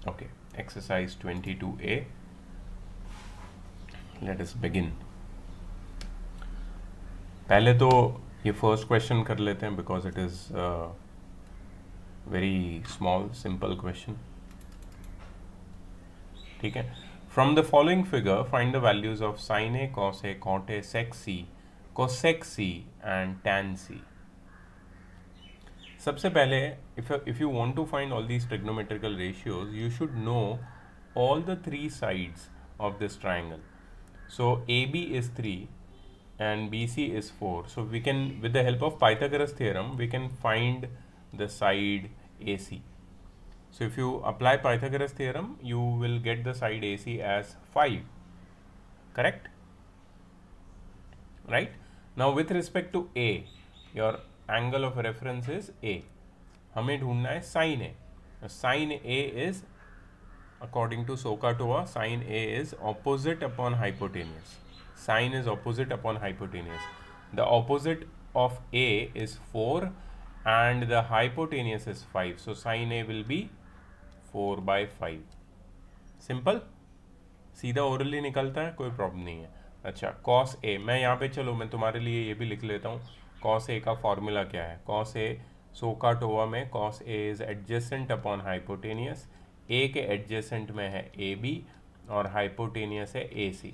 Okay, exercise 22A. Let us begin. पहले तो ये फर्स्ट क्वेश्चन कर लेते हैं because it is very small simple question. ठीक है. From the following figure find the values of sin A, cos A, cot A, sec C, cosec C and tan C. सबसे पहले if you want to find all these trigonometrical ratios, you should know all the three sides of this triangle. So AB is 3 and BC is 4. So we can, with the help of Pythagoras theorem, we can find the side AC. So if you apply Pythagoras theorem, you will get the side AC as 5. Correct? Right? Now with respect to A, your angle of reference is A. हमें ढूंढना है sin A. Sin A is, according to SOHCAHTOA, sin A is opposite upon hypotenuse. Sin is opposite upon hypotenuse. The opposite of A is 4 and the hypotenuse is 5. So sin A will be 4 by 5. Simple? सीधा orally निकलता है, कोई problem नहीं है. अच्छा, cos A, मैं यहाँ पे, चलो मैं तुम्हारे लिए ये भी लिख लेता हूँ. cos A का फॉर्मूला क्या है? cos A, SOHCAHTOA में cos A is adjacent upon hypotenuse. A के adjacent में है AB और hypotenuse है AC.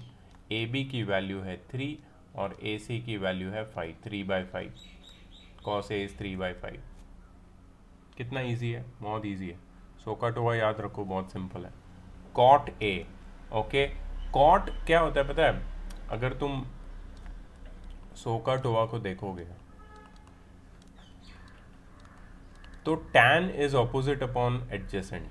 AB की वैल्यू है 3 और AC की वैल्यू है 5. 3 by 5. cos A is 3 by 5. कितना ईजी है? बहुत ईजी है. SOHCAHTOA याद रखो, बहुत सिंपल है. cot A, okay. कॉट क्या होता है पता है? अगर तुम SOHCAHTOA को देखोगे तो tan is opposite upon adjacent.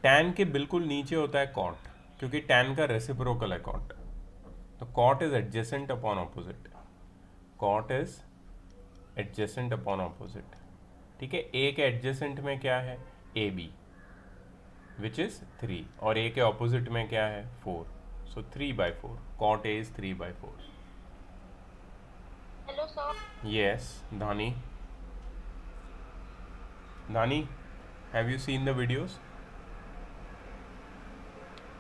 tan के बिल्कुल नीचे होता है cot, क्योंकि tan का रेसिप्रोकल है cot. तो cot is adjacent upon opposite. cot is adjacent upon opposite. ठीक है. A के एडजेसेंट में क्या है? AB, which is 3, और A के ऑपोजिट में क्या है? 4. So 3 by 4. Cot A is 3 by 4. Hello, sir. Yes, Dhani. Dhani, have you seen the videos?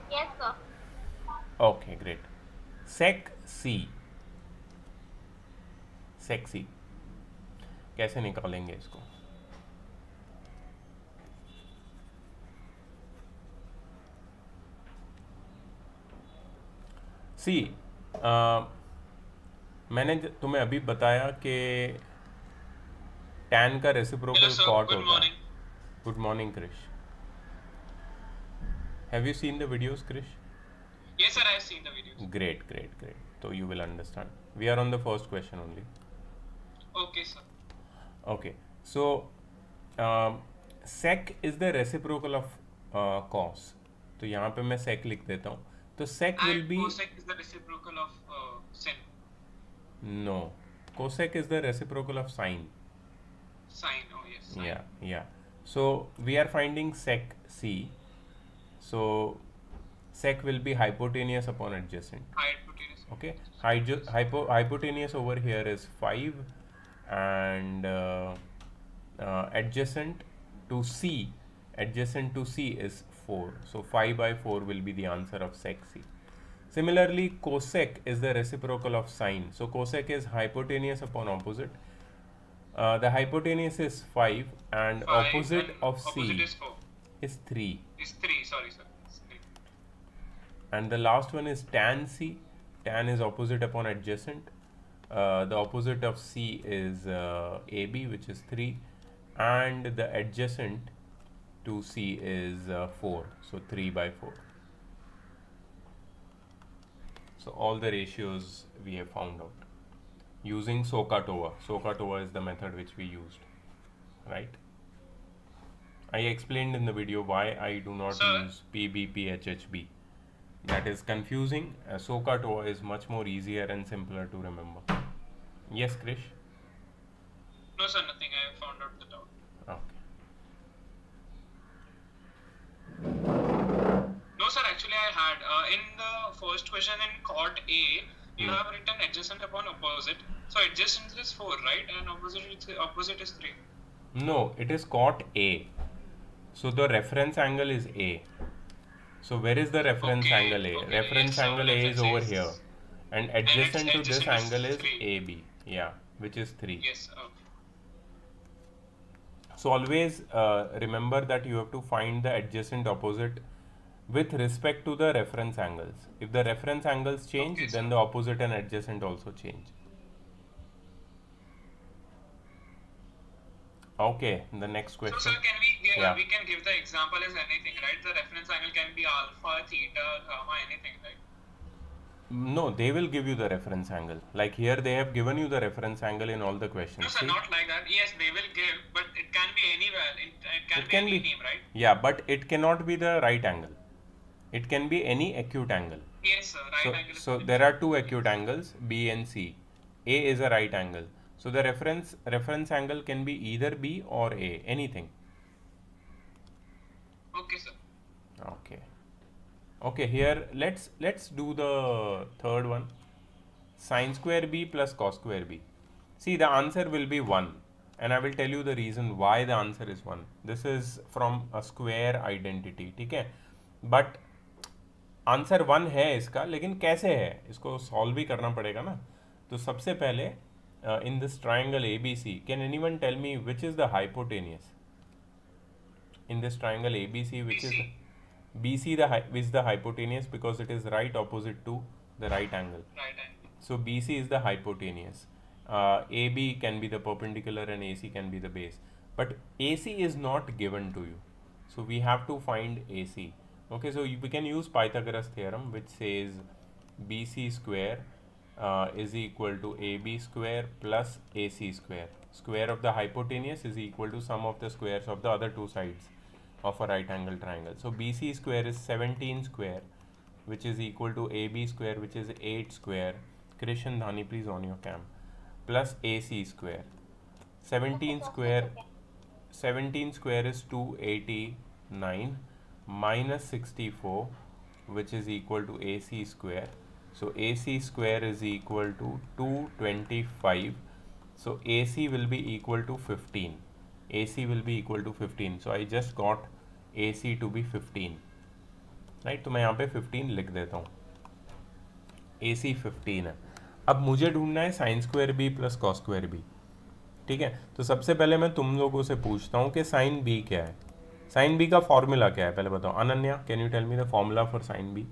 Yes, sir. Okay, great. Sec C. Sec C. कैसे निकालेंगे इसको? सी, मैंने तुम्हें अभी बताया कि tan का रेसिप्रोकल cot होता है. Good morning Krish. Have you seen the videos Krish? Yes, sir, I have seen the videos. Great great great. तो you will understand. We are on the first question only. Okay, sir. Okay. So sec is the reciprocal of cos. तो यहाँ पे मैं sec लिख देता हूँ. तो sec will And be, cosec is the reciprocal of sin. no, cosec is the reciprocal of sine. Sine, oh yes. Sine. Yeah. So we are finding sec C. So sec will be hypotenuse upon adjacent. Hypotenuse. Okay. Hypotenuse over here is 5 and adjacent to C. Adjacent to C is 4. So 5 by 4 will be the answer of sec C. Similarly, cosec is the reciprocal of sine. So cosec is hypotenuse upon opposite. The hypotenuse is 5 and 5 opposite and of C opposite is 4. is 3. Is 3, sorry, sir. It's 3. And the last one is tan C. Tan is opposite upon adjacent. The opposite of C is AB, which is 3, and the adjacent to C is 4. So 3 by 4. So all the ratios we have found out using SOHCAHTOA. SOHCAHTOA is the method which we used, right? I explained in the video why I do not Sir? use PBP, HHB. That is confusing. SOHCAHTOA is much more easier and simpler to remember. Yes, Krish? No, sir, nothing. I have found out the doubt. Okay. No, sir, actually I had. In the first question in cot A, you have written adjacent upon opposite. So adjacent is 4, right? And opposite is 3. No, it is cot A. So the reference angle is A. So where is the reference Okay, angle A? okay, Reference let's angle A is let's say over here, it's, and and its adjacent to this adjacent is angle is 3. AB. Yeah, which is 3. Yes, So always remember that you have to find the adjacent opposite with respect to the reference angles. If the reference angles change, okay, then sir. the opposite and adjacent also change. Okay, the next So, sir, question. can Yeah. we can give the example as anything, right? The reference angle can be alpha, theta, gamma, anything, right? No, they will give you the reference angle. Like here, they have given you the reference angle in all the No, questions. sir, See, not like that. Yes, they will give, but it can be anywhere. It can it be can any be, name, right? yeah, but it cannot be the right angle. It can be any acute angle. Yes, sir. Right So, angle is so fine, there sir. are two acute angles, B and C. A is a right angle. So the reference angle can be either B or A, anything. Okay, sir. Okay. Okay, here let's do the third one. Sin square B plus cos square B. See, the answer will be 1, and I will tell you the reason why the answer is 1. This is from a square identity, ठीक है? But answer 1 है इसका, लेकिन कैसे है इसको solve भी करना पड़ेगा ना. तो सबसे पहले in this triangle A B C, can anyone tell me which is the hypotenuse in this triangle ABC, which is BC. BC is the hypotenuse because it is right opposite to the right angle. Right angle. So BC is the hypotenuse. AB can be the perpendicular and AC can be the base. But AC is not given to you. So we have to find AC. Okay, so we can use Pythagoras theorem, which says BC square is equal to AB square plus AC square. Square of the hypotenuse is equal to sum of the squares of the other two sides of a right angle triangle. So BC square is 17 square, which is equal to AB square, which is 8 square. Krishan Dhani, please on your cam. Plus AC square. 17 square is 289 minus 64, which is equal to AC square. So AC square is equal to 225. So AC will be equal to 15. AC will be equal to 15. So I just got AC to be 15. Right, तो मैं यहाँ पे 15 लिख देता हूँ. AC 15 है. अब मुझे ढूंढना है sine square B plus cos square B. ठीक है, तो सबसे पहले मैं तुम लोगों से पूछता हूँ कि साइन बी क्या है. साइन बी का फॉर्मूला क्या है पहले बताओ. Ananya, can you tell me the formula for sine B?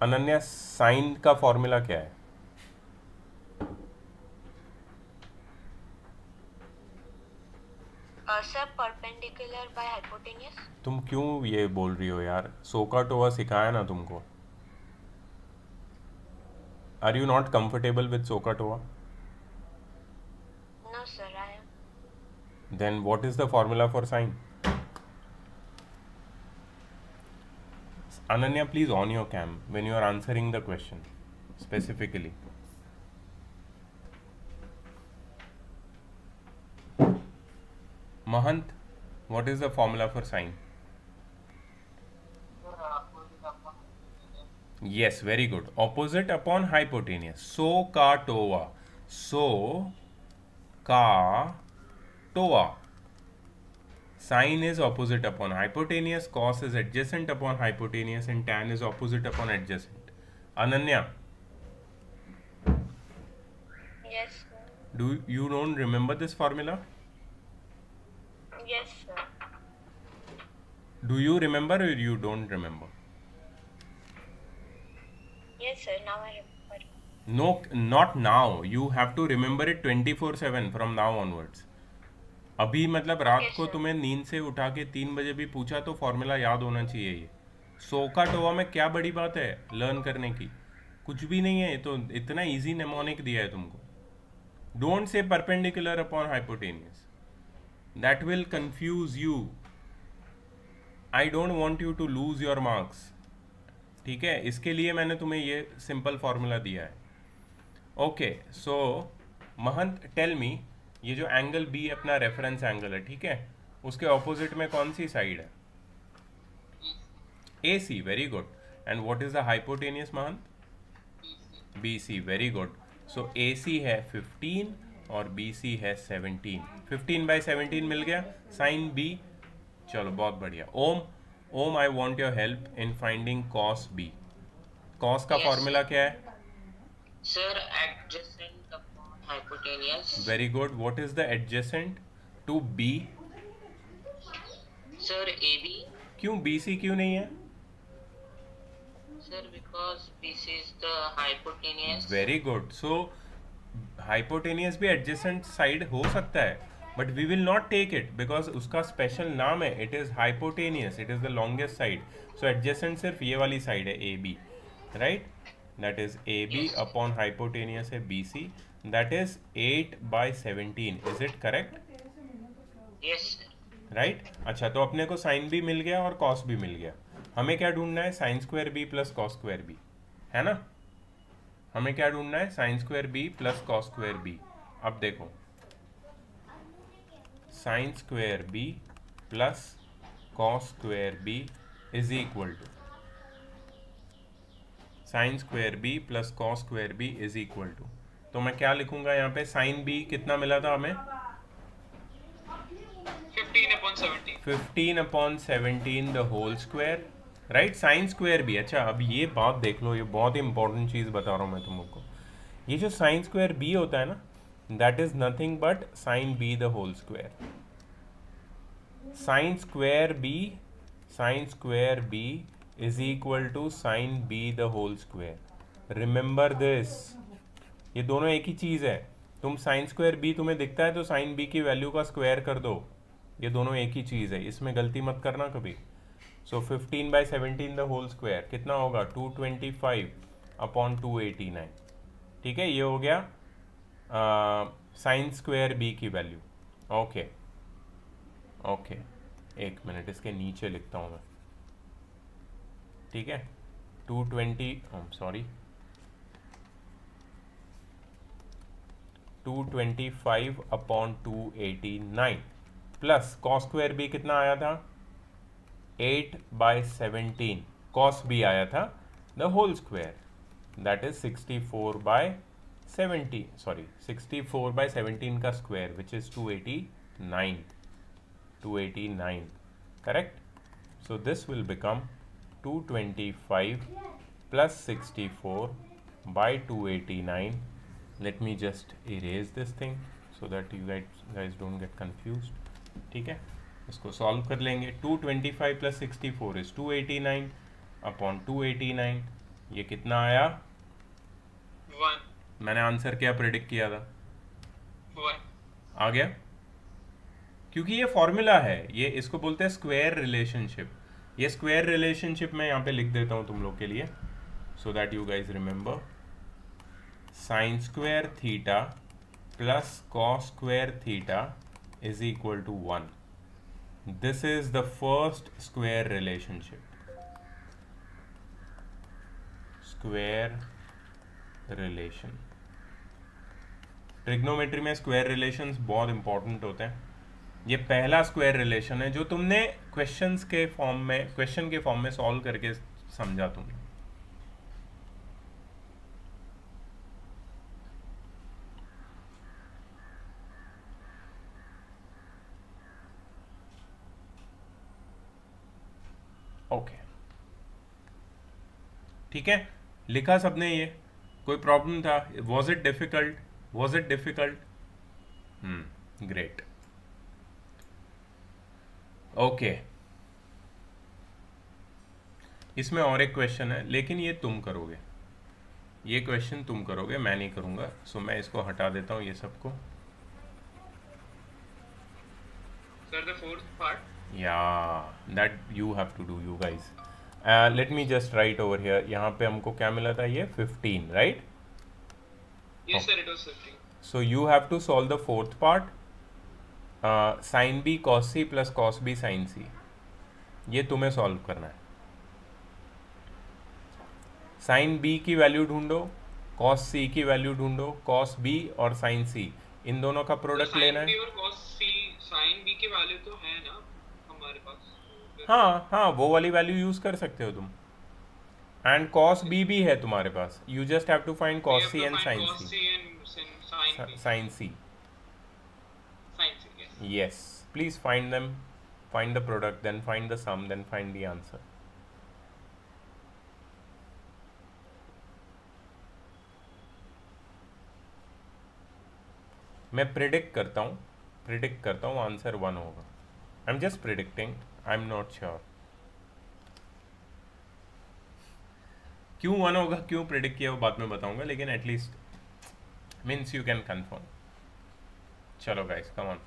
Ananya, sine का फॉर्मूला क्या है? Sir perpendicular by hypotenuse. तुम क्यों ये बोल रही हो यार? सोकाटोवा सिखाया ना तुमको. Are you not comfortable with sohcahtoa? No sir, I am. Then what is the formula for sine? Ananya, please on your cam when you are answering the question specifically. Mahant, what is the formula for sine? Yes, very good. Opposite upon hypotenuse. SOHCAHTOA. SOHCAHTOA. Sine is opposite upon hypotenuse, cos is adjacent upon hypotenuse, and tan is opposite upon adjacent. Ananya, Yes, sir. do you don't remember this formula? Yes, sir. Do you remember or you don't remember? Yes, sir. Now I remember. No, not now. You have to remember it 24/7 from now onwards. अभी मतलब रात Yes, को sir. तुम्हें नींद से उठा के 3 बजे भी पूछा तो फॉर्मूला याद होना चाहिए. ये सोकाटोवा में क्या बड़ी बात है लर्न करने की? कुछ भी नहीं है, ये तो इतना इजी नेमोनिक दिया है तुमको. Don't say perpendicular upon hypotenuse, that will confuse you. I don't want you to lose your marks. ठीक है, इसके लिए मैंने तुम्हें ये सिंपल फॉर्मूला दिया है. ओके, सो महंत, टेल मी, ये जो एंगल बी अपना रेफरेंस एंगल है, ठीक है, उसके ऑपोजिट में कौन सी साइड है? A C. Very good. And what is the hypotenuse Mahant? B C. Very good. So A C है 15 और बी सी है 17। 15/17 मिल गया साइन बी। चलो बहुत बढ़िया। Om I want your help in finding cos B. Cos का Yes. फॉर्मूला क्या है? Sir, adjacent upon hypotenuse. Very good. What is the adjacent to B? Sir, AB. क्यों बी सी क्यों नहीं है? Sir, because this is the hypotenuse. Very good. So hypotenuse भी adjacent side हो सकता है, but we will not take it because उसका special नाम है, it is hypotenuse, it is the longest side. So adjacent सिर्फ ये वाली साइड है A B, right? That is A B upon hypotenuse है B C, that is 8/17। Is it correct? Yes, sir. Right. अच्छा, तो अपने को साइन भी मिल गया और कॉस भी मिल गया। हमें क्या ढूंढना है? Sine square B plus cos square B, है ना? हमें क्या ढूंढना है? Sine square B plus cos square B. अब देखो, sine square B plus cos square B is equal to, sine square B plus cos square B is equal to, तो मैं क्या लिखूंगा यहाँ पे? साइन बी कितना मिला था हमें? 15/17. 15/17 the whole square, right? Sine square B. अच्छा, अब ये बात देख लो, ये बहुत इंपॉर्टेंट चीज़ बता रहा हूँ मैं तुम लोग को। ये जो साइन स्क्वायर बी होता है ना, that is nothing but sine B the whole square. Sine square B is equal to sine B the whole square. Remember this, ये दोनों एक ही चीज़ है। तुम साइन स्क्वायर बी तुम्हें दिखता है तो साइन बी की वैल्यू का स्क्वायर कर दो, ये दोनों एक ही चीज़ है, इसमें गलती मत करना कभी। सो 15/17 द होल स्क्वायर कितना होगा? 225/289। ठीक है, ये हो गया साइन स्क्वायर बी की वैल्यू। ओके, एक मिनट, इसके नीचे लिखता हूँ मैं, ठीक है? 225/289 प्लस कॉस स्क्वायर बी कितना आया था? 8/17। कॉस बी आया था the whole square, that is 64/17 का square which is 289, correct? So this will become 225 plus 64/289. Let me just erase this thing so that you guys don't get confused. ठीक है, इसको solve कर लेंगे। 225 + 64 is 289/289। ये कितना आया? 1. मैंने आंसर क्या प्रेडिक्ट किया था? 1. आ गया, क्योंकि ये फॉर्मूला है, ये इसको बोलते हैं स्क्वायर रिलेशनशिप। ये स्क्वायर रिलेशनशिप मैं यहाँ पे लिख देता हूँ तुम लोग के लिए, so that you guys remember. Sine square theta plus cos square theta is equal to 1। This is the first square relationship. Square relation, trigonometry में स्क्वायर रिलेशंस बहुत इंपॉर्टेंट होते हैं। ये पहला स्क्वायर रिलेशन है जो तुमने क्वेश्चन के फॉर्म में सॉल्व करके समझा तुमने। ओके, ठीक है, लिखा सबने? ये कोई प्रॉब्लम था? Was it difficult? Great. Okay, इसमें और एक क्वेश्चन है, लेकिन ये तुम करोगे, ये क्वेश्चन तुम करोगे, मैं नहीं करूंगा। सो मैं इसको हटा देता हूँ ये सबको। Sir, the fourth part. Yeah, that you have to do, you guys. Let me just write over here. यहाँ पे हमको क्या मिला था? ये 15, right? Yes, sir, it was 15. So you have to solve the fourth part. Sin b cos c plus cos b sin c, ये तुम्हें solve करना है। साइन b की वैल्यू ढूंढो, cos c की वैल्यू ढूंढो, cos b और sin c इन दोनों का प्रोडक्ट लेना है। Sin B और cos C, sin B की वैल्यू तो है ना हमारे पास? हाँ, वो वाली वैल्यू यूज कर सकते हो तुम। एंड cos b भी है तुम्हारे पास, you just have to find cos c and sin c, sin c, Yes, please find them, find the product, then find the sum, then find the answer. मैं predict करता हूँ answer 1 होगा. I am just predicting, I am not sure. क्यों 1 होगा, क्यों predict किया वो बाद में बताऊंगा, लेकिन at least means you can confirm. चलो guys, come on.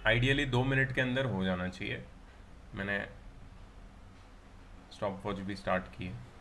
Ideally 2 minute के अंदर हो जाना चाहिए. मैंने स्टॉप वॉच भी स्टार्ट की है.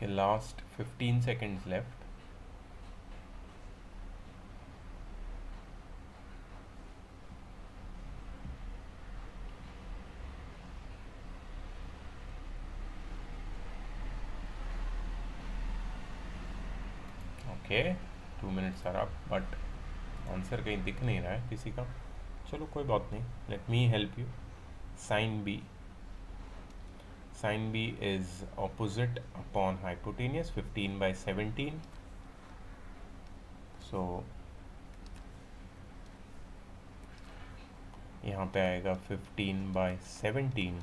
Okay, last 15 seconds left. Okay, 2 minutes are up, but answer कहीं दिख नहीं रहा है किसी का. चलो कोई बात नहीं. Let me help you. Sin B. Sin B is opposite upon hypotenuse, 15 by 17. So यहाँ पे आएगा 15 by 17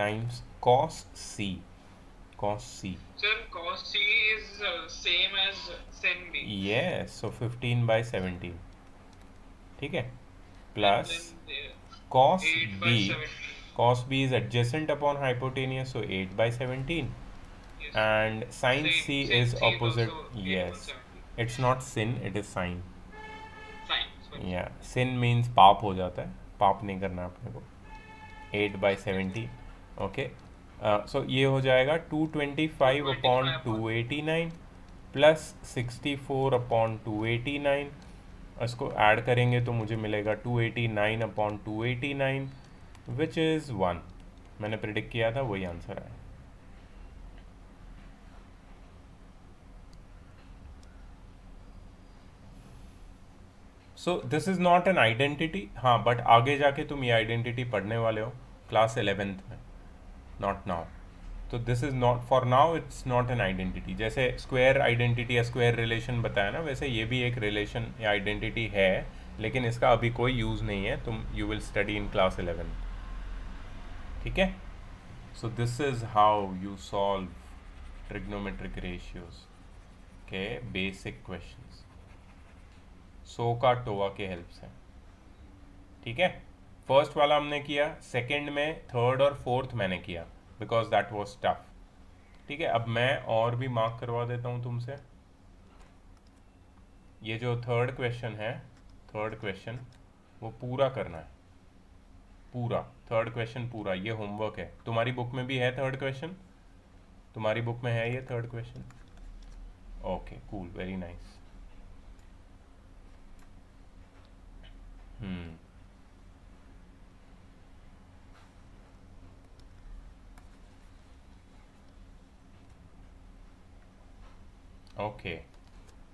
times cos C. Cos C. Sir, cos C is same as sin B. Yes, so 15 by 17. ठीक है. Plus And then, cos 8 by B. 17. Cos B is adjacent upon hypotenuse, so 8 by 17. Yes. And sin C is C opposite. also 8 by Yes, 17. it's not sin, it is sin. Fine. Sorry. Yeah, sin means पाप हो जाता है. पाप नहीं करना अपने को. 8 by 17. Okay. So ये हो जाएगा 225 upon 289 plus 64 upon 289. इसको ऐड करेंगे तो मुझे मिलेगा 289 upon 289 which is 1. मैंने प्रिडिक्ट किया था, वही आंसर आया. So this is not an identity. हाँ, बट आगे जाके तुम ये आइडेंटिटी पढ़ने वाले हो क्लास 11th में, नॉट नाउ. तो this is not for now, it's not an identity. जैसे स्क्वायर आइडेंटिटी या स्क्वायर रिलेशन बताया ना, वैसे ये भी एक रिलेशन या आइडेंटिटी है, लेकिन इसका अभी कोई यूज़ नहीं है. तुम you will study in class 11. ठीक है. So this is how you solve trigonometric ratios के बेसिक क्वेश्चंस SOHCAHTOA के हेल्प से. ठीक है. फर्स्ट वाला हमने किया, सेकंड में थर्ड और फोर्थ मैंने किया बिकॉज दैट वाज टफ. ठीक है. अब मैं और भी मार्क करवा देता हूँ तुमसे. ये जो थर्ड क्वेश्चन है, थर्ड क्वेश्चन वो पूरा करना है, पूरा थर्ड क्वेश्चन पूरा. ये होमवर्क है. तुम्हारी बुक में भी है थर्ड क्वेश्चन, तुम्हारी बुक में है ये third question. Okay, cool, very nice. Okay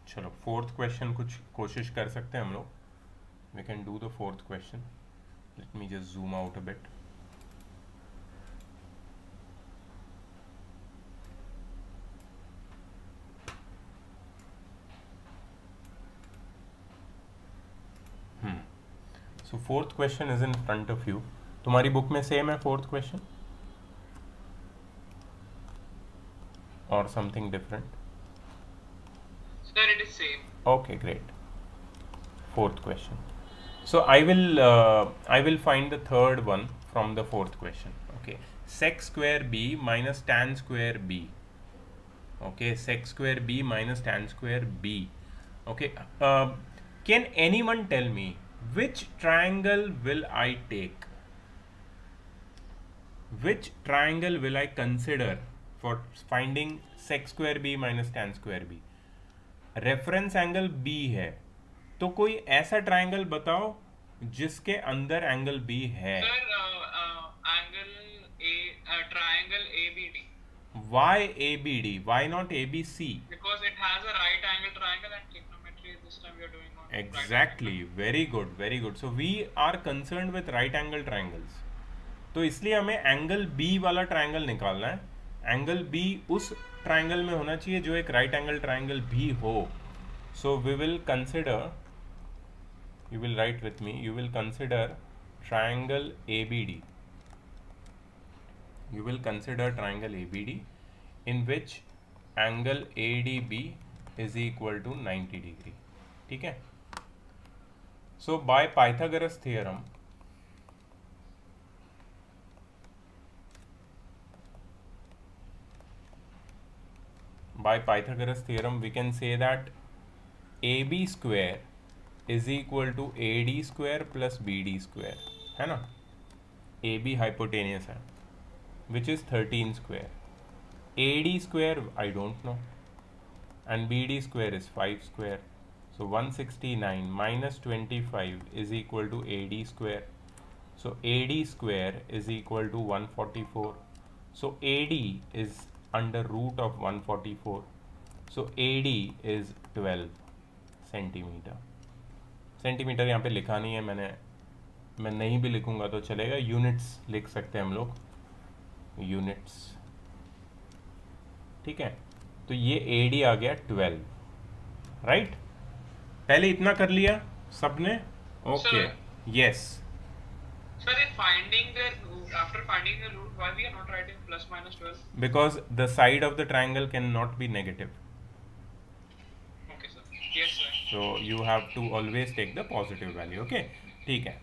चलो फोर्थ क्वेश्चन कुछ कोशिश कर सकते हैं हम लोग. We can do the fourth question. Let me just zoom out a bit. So fourth question is in front of you. तुम्हारी बुक में सेम है फोर्थ क्वेश्चन और something different? Sir, it is same. Okay, great. Fourth question. So I will find the third one from the fourth question. Okay, sec square b minus tan square b. Okay, sec square b minus tan square b. Okay, can anyone tell me which triangle will I take? Which triangle will I consider for finding sec square b minus tan square b? Reference angle B है, तो कोई ऐसा triangle बताओ जिसके अंदर angle B है. Triangle ABD. Why ABD? Why not ABC? Because it has a right angle triangle and trigonometry this time we are doing on Exactly. Very good, very good. So we are concerned with right angle triangles. तो इसलिए हमें angle B वाला triangle निकालना है. Angle B उस triangle में होना चाहिए जो एक राइट एंगल ट्राइंगल भी हो. So we will consider, you will write with me, you will consider triangle ABD. You will consider triangle ABD in which angle ADB is equal to 90 degree. ठीक है. So by Pythagoras theorem, we can say that AB square is equal to AD square plus BD square. है ना. AB hypotenuse है, which is 13 square. AD square I don't know, and BD square is 5 square. So 169 minus 25 is equal to AD square. So AD square is equal to 144. So AD is under root of 144. So AD is 12 centimeter. Centimetre यहाँ पे लिखा नहीं है मैंने, मैं नहीं भी लिखूंगा तो चलेगा. यूनिट्स लिख सकते हैं हम लोग, यूनिट्स. ठीक है. तो ये AD आ गया 12. राइट. पहले इतना कर लिया सबने. Okay. Yes. Sir, in finding the root, after finding the root, why we are not writing plus minus 12? Because the side of the triangle cannot be negative. Okay, sir. Yes, sir. So you have to always take the positive value. Okay. ठीक है.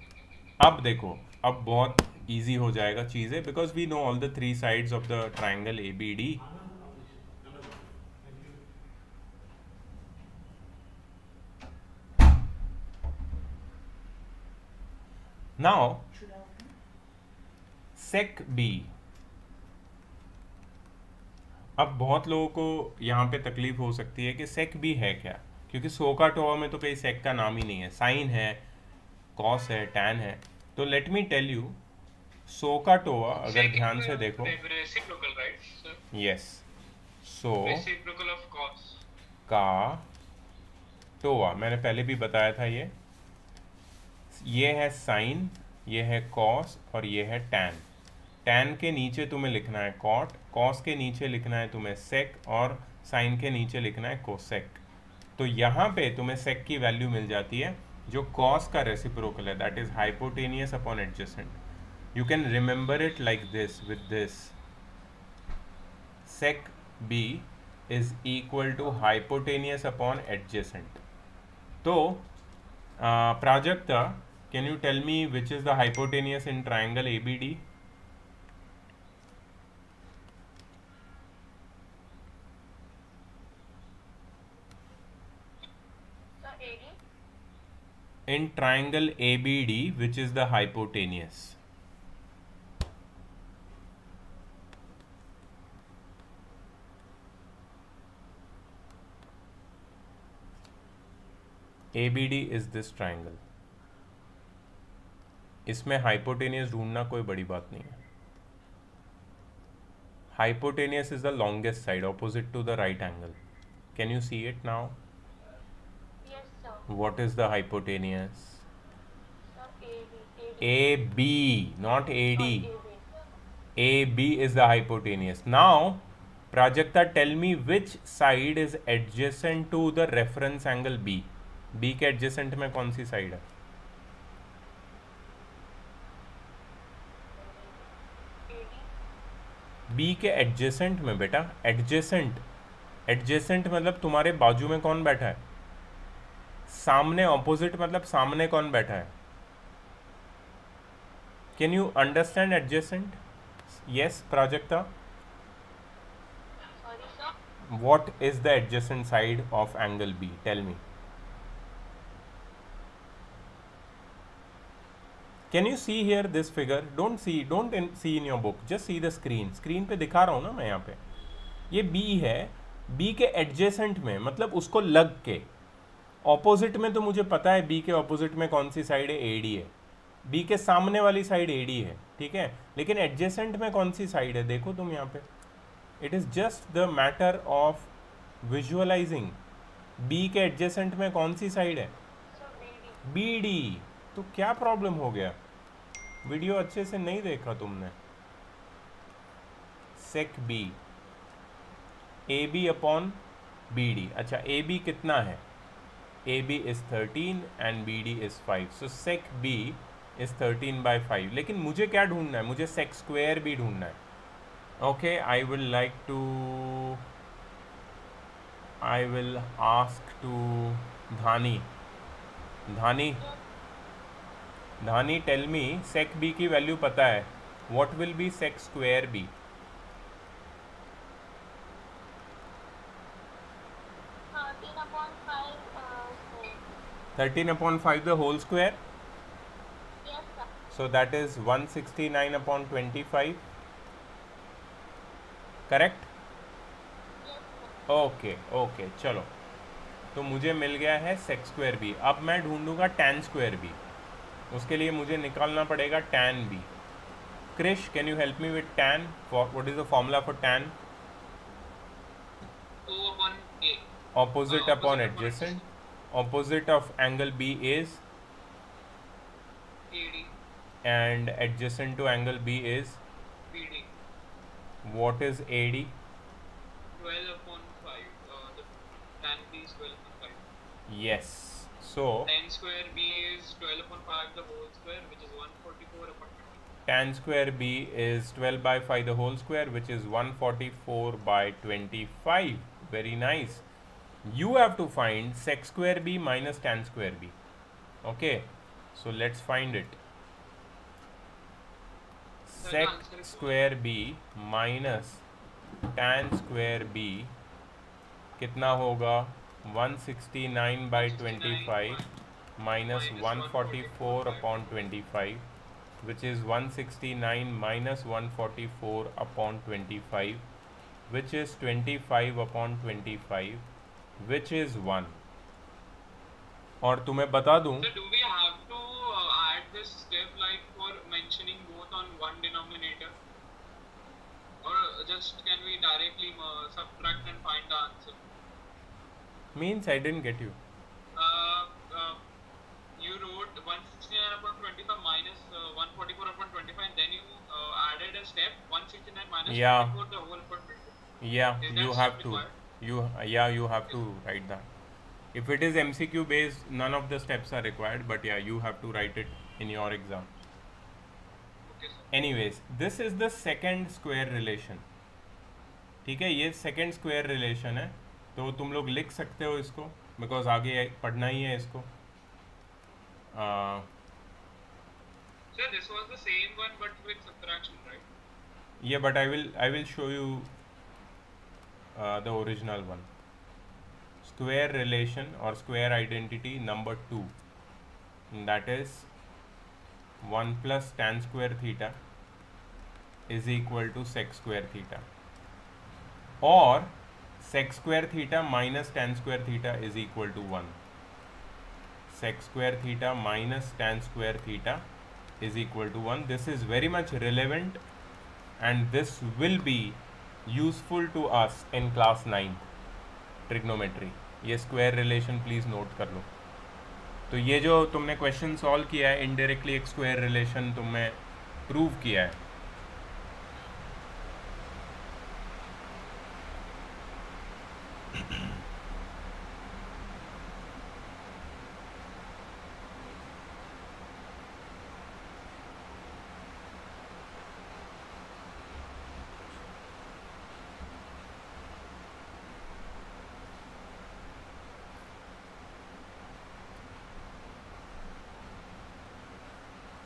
अब देखो, अब बहुत easy हो जाएगा चीज़ें, because we know all the three sides of the triangle ABD. Now sec B. अब बहुत लोगों को यहाँ पे तकलीफ हो सकती है कि sec B है क्या, क्योंकि SOHCAHTOA में तो कहीं sec का नाम ही नहीं है. साइन है, cos है, tan है. तो let me tell you, SOHCAHTOA अगर ध्यान से देखो, Reciprocal, right, sir? yes, so Reciprocal of cos. का टोआ मैंने पहले भी बताया था. ये है साइन, ये है कॉस और ये है टैन. टैन के नीचे तुम्हें लिखना है कॉट, कॉस के नीचे लिखना है तुम्हें सेक और साइन के नीचे लिखना है कोसेक. तो यहाँ पे तुम्हें सेक की वैल्यू मिल जाती है जो कॉस का रेसिप्रोकल है, that is hypotenuse upon adjacent. You can remember it like this with this. Sec B is equal to hypotenuse upon adjacent. तो Prajakta, can you tell me which is the hypotenuse in triangle ABD? So AD? In triangle ABD, which is the hypotenuse? ABD is this triangle. इसमें hypotenuse ढूंढना कोई बड़ी बात नहीं है. Hypotenuse is the longest side opposite to the right angle. Can you see it now? Yes, sir. What is the hypotenuse? Sir, AB. AB, not AD. AB. AB is the hypotenuse. Now, Prajakta, tell me which side is adjacent to the reference angle B. B के adjacent में कौन सी side है? B के adjacent में बेटा, adjacent. Adjacent मतलब तुम्हारे बाजू में कौन बैठा है? सामने, opposite मतलब सामने कौन बैठा है? Can you understand adjacent? Yes, Prajakta. Sorry, sir. What is the adjacent side of angle B? Tell me. Can you see here this figure? Don't see in your book. Just see the screen. Screen पे दिखा रहा हूँ ना मैं यहाँ पे. ये B है. B के adjacent में मतलब उसको लग के. Opposite में तो मुझे पता है B के opposite में कौन सी side है, AD है. B के सामने वाली साइड AD है, ठीक है. लेकिन एडजेसेंट में कौन सी साइड है देखो तुम यहाँ पे. It is just the matter of visualising. B के एडजेसेंट में कौन सी साइड है? Sir, BD. BD. तो क्या प्रॉब्लम हो गया? वीडियो अच्छे से नहीं देखा तुमने. सेक B, AB अपॉन BD. अच्छा, AB कितना है? AB is 13 and BD is 5. So sec B is 13 by 5. लेकिन मुझे क्या ढूंढना है? मुझे sec square B ढूंढना है. Okay, I will ask to Dhani. Dhani, tell me sec B की वैल्यू पता है. What will be sec square B? 13 upon 5 the whole square. Yes, sir. So that is 169 upon 25. Correct? Yes, sir. Okay चलो. तो मुझे मिल गया है sec square B. अब मैं ढूंढूंगा tan square B. उसके लिए मुझे निकालना पड़ेगा tan B. Krish, can you help me with tan? What is the formula for tan? O upon A. Opposite upon adjacent. Opposite of angle B is? AD. And adjacent to angle B is? BD. What is AD? 12 upon 5. The tan B is 12 upon 5. Yes. So Tan square B is 12 upon 5 the whole square, which is 144 upon 20. tan square B is 12 by 5 the whole square, which is 144 by 25. Very nice. You have to find sec square B minus tan square B. Okay, so let's find it. Sec square B minus tan square B कितना होगा? 169 by 25 minus 144 upon 25, which is 169 minus 144 upon 25, which is 25 upon 25, which is 1. और तुम्हें बता दूं, So do we have to add this step like for mentioning both on one denominator, or just can we directly subtract and find the answer? means I didn't get you. You wrote 169 upon 25 minus 144 upon 25, and then you added a step 169 minus Yeah. 24 the whole upon 25. Yeah, Is that you have to. required? You have to write that. If it is MCQ based, none of the steps are required, but yeah, you have to write it in your exam. Okay, sir. Anyways, this is the second square relation. ठीक है, ये second square relation है, तो तुम लोग लिख सकते हो इसको, because आगे पढ़ना ही है इसको. Sir, this was the same one but with subtraction, right? Yeah, but I will show you the original one. Square relation or square identity number 2, that is 1 plus tan square theta is equal to sec square theta, or sec square theta minus tan square theta is equal to 1. Sec square theta minus tan square theta is equal to 1. This is very much relevant and this will be useful to us in class 9. Trigonometry, ये square relation please note कर लो। तो ये जो तुमने question solve किया है indirectly एक square relation तुमने प्रूव किया है।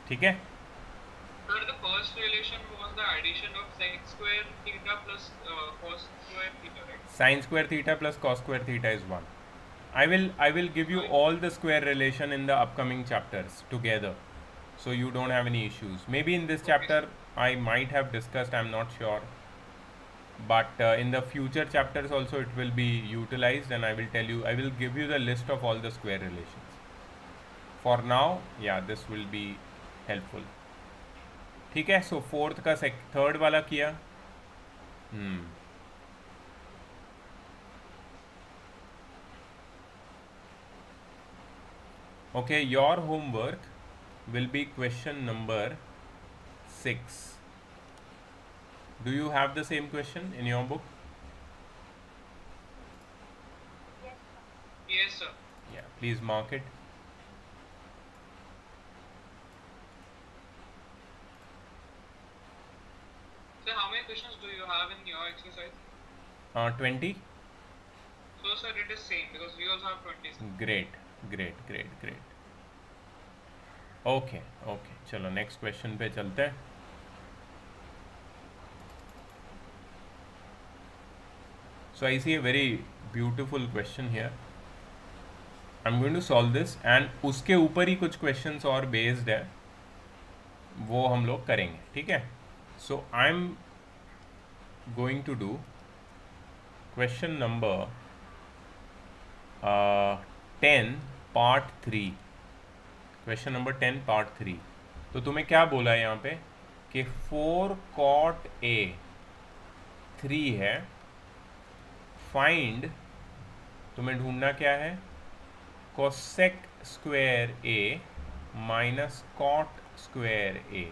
ठीक है, Sir, the first relation was the addition of sec square theta plus cos square theta, right? sin square theta plus cos square theta is 1. I will give you all the square relation in the upcoming chapters together, so you don't have any issues. Maybe in this chapter I might have discussed, I'm not sure, but in the future chapters also it will be utilized, and I will tell you, I will give you the list of all the square relations. For now, yeah, this will be helpful. ठीक है, सो fourth का third वाला किया। Okay, your homework will be question number 6. Do you have the same question in your book? Yes, sir. Yeah, please mark it. Sir, how many questions do you have in your exercise? 20. So, sir, it is same because we also have 20. Sir. Great. Okay, चलो next question पे चलते हैं। So I see a very beautiful question here. I'm going to solve this, and उसके ऊपर ही कुछ questions और based है, वो हम लोग करेंगे, ठीक है। So I'm going to do question number 10 part 3, question number 10 part 3। तो तुम्हें क्या बोला है यहाँ पे कि 4 cot A 3 है, फाइंड, तुम्हें ढूंढना क्या है, cosec square A minus cot square A।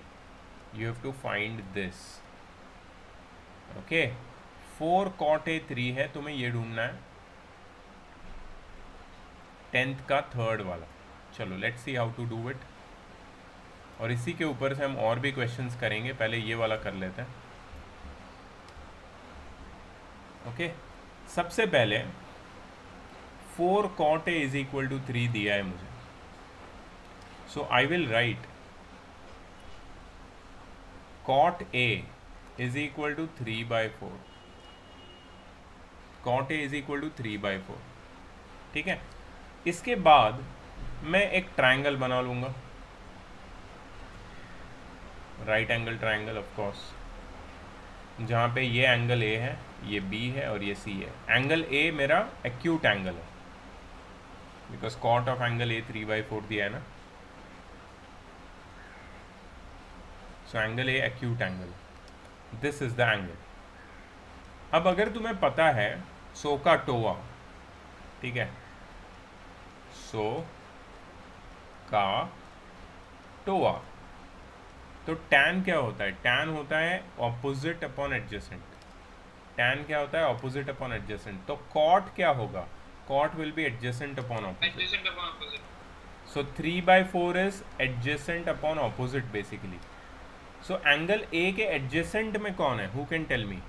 You have to find this. Okay, 4 cot A 3 है, तुम्हें ये ढूंढना है 10th का थर्ड वाला। चलो let's see how to do it, और इसी के ऊपर से हम और भी क्वेश्चंस करेंगे। पहले ये वाला कर लेते हैं। ओके, सबसे पहले 4 cot A is equal to 3 दिया है मुझे, so I will write cot A is equal to 3/4। cot A is equal to 3/4, ठीक है। इसके बाद मैं एक ट्रायंगल बना लूँगा, right angle triangle of course, जहाँ पे ये एंगल A है, ये B है और ये C है। एंगल A मेरा एक्यूट एंगल है, because cot of angle A 3/4 दिया है ना, so angle A acute angle, this is the angle. अब अगर तुम्हें पता है सोकाटोआ, ठीक है, सो का टोआ, तो टैन क्या होता है, टैन होता है ऑपोजिट अपॉन एडजेसेंट। टैन क्या होता है, ऑपोजिट अपॉन एडजेसेंट। तो कॉट क्या होगा, cot will be adjacent upon opposite. Adjacent upon opposite. So 3/4 is adjacent upon opposite basically. So angle A के एडजेसेंट में कौन है, who can tell me,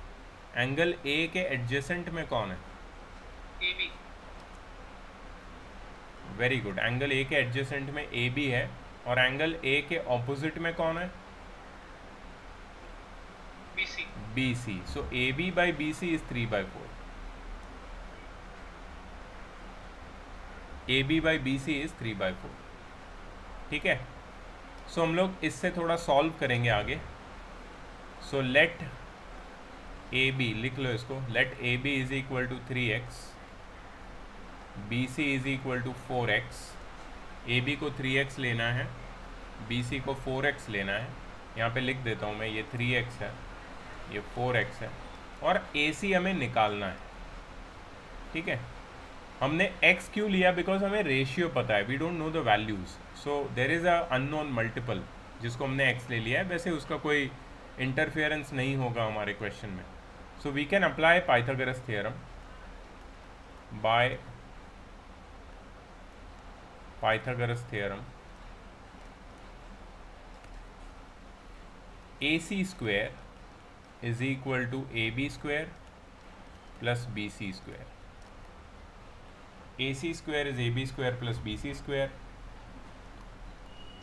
angle A के एडजेसेंट में कौन है? AB. Very good, angle A के adjacent में ए बी है, और एंगल ए के ऑपोजिट में कौन है? BC. B C. So A B by B C is 3/4। A B by B C is 3/4, ठीक है। सो हम लोग इससे थोड़ा सॉल्व करेंगे आगे। सो लेट ए बी, लिख लो इसको, let A B is equal to 3x, B C is equal to 4x। A B को 3x लेना है, बी सी को 4x लेना है। यहाँ पे लिख देता हूँ मैं, ये 3x है, ये 4x है, और ए सी हमें निकालना है, ठीक है। हमने x क्यों लिया? बिकॉज हमें रेशियो पता है, we don't know the values, so there is a unknown multiple जिसको हमने x ले लिया है। वैसे उसका कोई इंटरफेरेंस नहीं होगा हमारे क्वेश्चन में। So we can apply Pythagoras theorem by Pythagoras theorem. AC square is equal to AB square plus BC square. AC square is AB square plus BC square.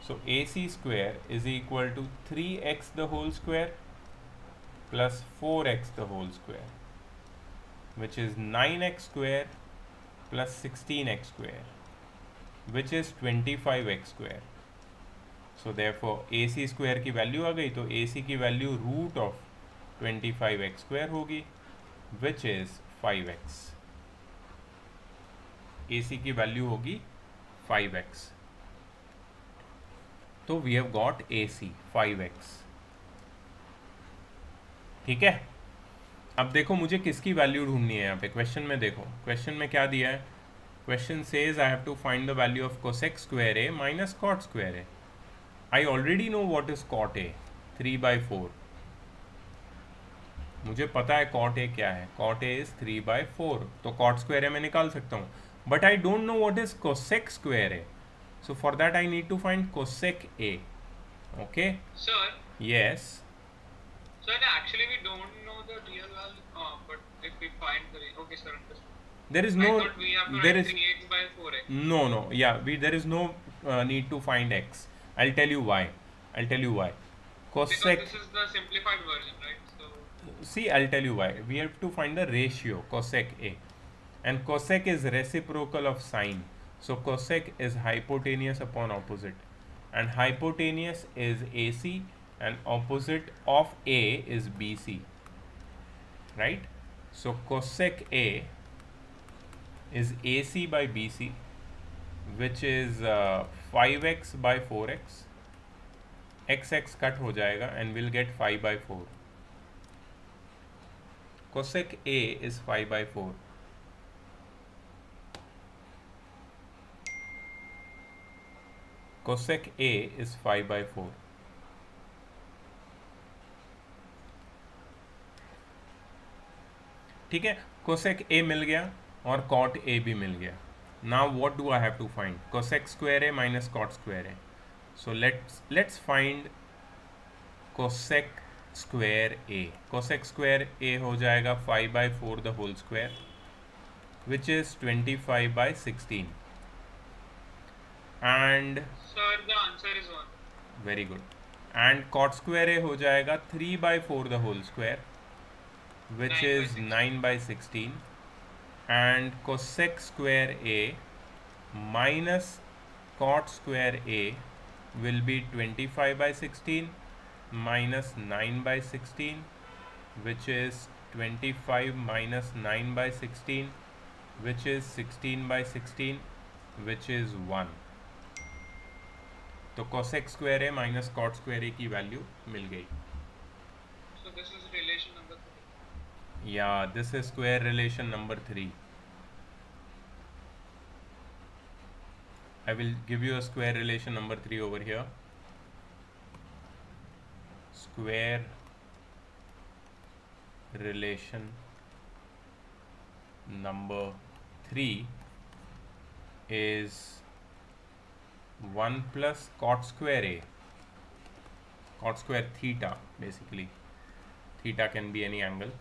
So AC square is equal to 3x the whole square plus 4x the whole square, which is 9x square plus 16x square, which is 25x square. So therefore AC square की value आ गई, तो AC की value root of 25x square होगी, which is 5x. AC की value होगी 5x. तो we have got AC 5x. ठीक है, अब देखो मुझे किसकी वैल्यू ढूंढनी है यहाँ पे क्वेश्चन में। देखो क्वेश्चन में क्या दिया है, question says I have to find the value of cosec square A minus cot square A. I already know what is cot A, 3/4। मुझे पता है कॉट ए क्या है, कॉट ए इज 3/4, तो कॉट स्क्वायर ए मैं निकाल सकता हूँ, but I don't know what is cosec square A, so for that I need to find cosec A. Okay Sir, yes, sir, actually we don't know the real value, but if we find the okay, sir, understood. there is I no, thought we have to there write is 3x/4x. no, yeah, there is no need to find x. I'll tell you why. Because Cosec, this is the simplified version, right? So see, I'll tell you why. We have to find the ratio cosec a, and cosec is reciprocal of sine, so cosec is hypotenuse upon opposite, and hypotenuse is AC and opposite of a is BC, right? So cosec a is AC by BC, which is 5x by 4x. x cut हो जाएगा and we'll get 5/4. Cosec A is 5/4. Cosec A is 5/4. ठीक है, cosec A मिल गया और cot A भी मिल गया. Now what do I have to find? Cosec square A minus cot square A. So let's find cosec square A. Cosec square A हो जाएगा 5/4 the whole square, which is 25/16. And sir, the answer is 1. very good. And cot square A हो जाएगा 3/4 the whole square, which is 9/16. And cosec square A minus cot square A will be 25/16 minus 9/16, which is 25 minus 9/16, which is 16/16, which is 1. तो cosec square A minus cot square A की value मिल गई. So this is relation number 3. Yeah, this is square relation number 3. I will give you a square relation number 3 over here. Square relation number 3 is 1 plus cot square A, cot square theta basically. Theta can be any angle.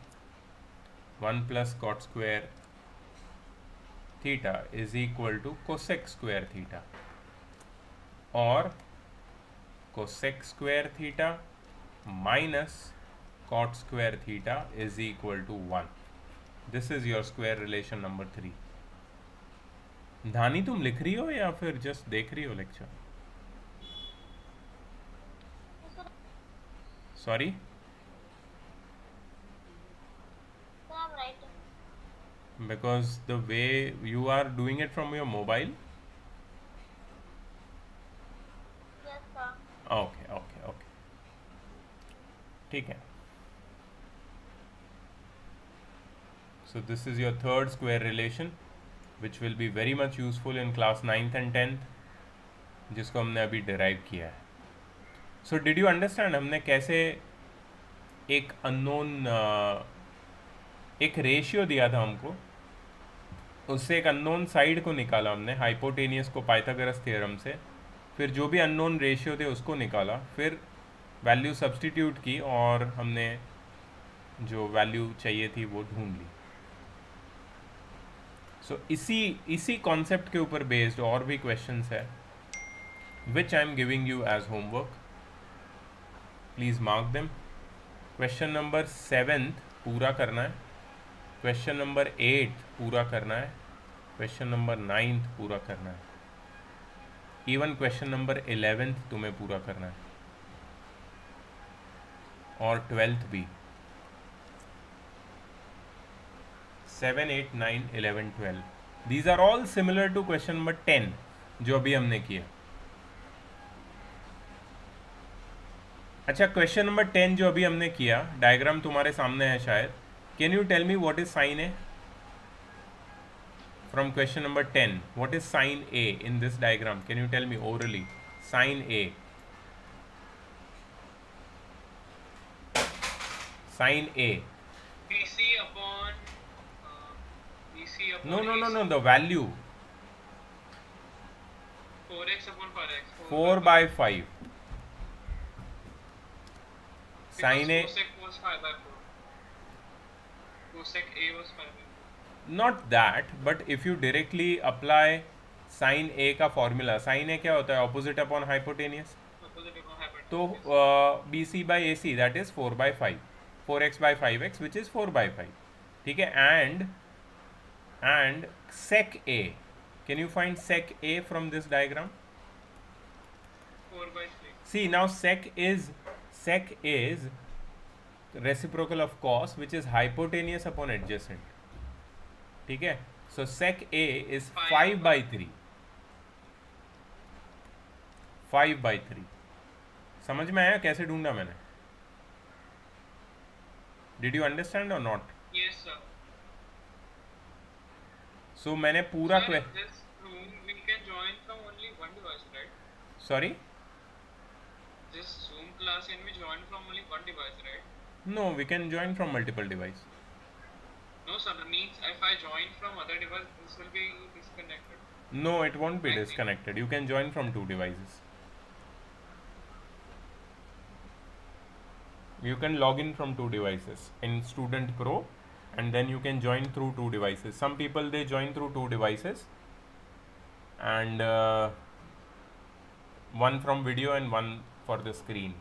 1 plus cot square theta is equal to cosec square theta, or cosec square theta minus cot square theta is equal to 1. This is your square relation number 3. धानी तुम लिख रही हो या फिर just देख रही हो lecture? Sorry, So I'm writing. because the way you are doing it from your mobile. Yes, sir. Okay. ठीक है. So this is your third square relation. Which will be very much useful in class 9th and 10th, जिसको हमने अभी derive किया है. So did you understand हमने कैसे एक अननोन एक रेशियो दिया था हमको, उससे एक अननोन साइड को निकाला हमने हाइपोटेनियस को पाइथागोरस थ्योरम से, फिर जो भी अननोन रेशियो थे उसको निकाला, फिर वैल्यू सब्स्टिट्यूट की और हमने जो वैल्यू चाहिए थी वो ढूंढ ली. सो इसी कॉन्सेप्ट के ऊपर बेस्ड और भी क्वेश्चंस है which I am giving you as homework. Please mark them. Question number 7 पूरा करना है, क्वेश्चन नंबर 8 पूरा करना है, क्वेश्चन नंबर 9 पूरा करना है, इवन क्वेश्चन नंबर 11 तुम्हें पूरा करना है, और 12th भी. 7, 8, 9, 11, 12 these are all similar to question number 10 जो अभी हमने किया. अच्छा, क्वेश्चन नंबर 10 जो अभी हमने किया, डायग्राम तुम्हारे सामने है शायद. Can you tell me what is sine A from question number 10? What is sine A in this diagram? Can you tell me orally sine A? Sine A. BC upon No, the value 4x upon 5x. 4 by 5. Sin A. Cosec was 5 by 4. Cosec A was 5 by 4. Not that, but if you directly apply sin A का formula, sin A क्या होता है? Opposite upon hypotenuse. Opposite upon hypotenuse. तो BC by AC that is 4 by 5, 4x by 5x which is 4 by 5. ठीक है. And sec A, can you find sec A from this diagram? 4 by 3. See, now sec is reciprocal of cos which is hypotenuse upon adjacent. ठीक है. So sec A is 5 by 3. 5 by 3. समझ में आया कैसे ढूंढा मैंने? Did you understand or not? Yes, sir. So मैंने पूरा Sir, this room we can join from only one device, right? Sorry? This Zoom class can be joined from only one device, right? No, we can join from multiple device. No, sir. That means if I join from other device, this will be disconnected. No, it won't be I see. disconnected. You can join from 2 devices. You can log in from 2 devices in Student Pro, and then you can join through 2 devices. Some people they join through 2 devices, and one from video and one for the screen.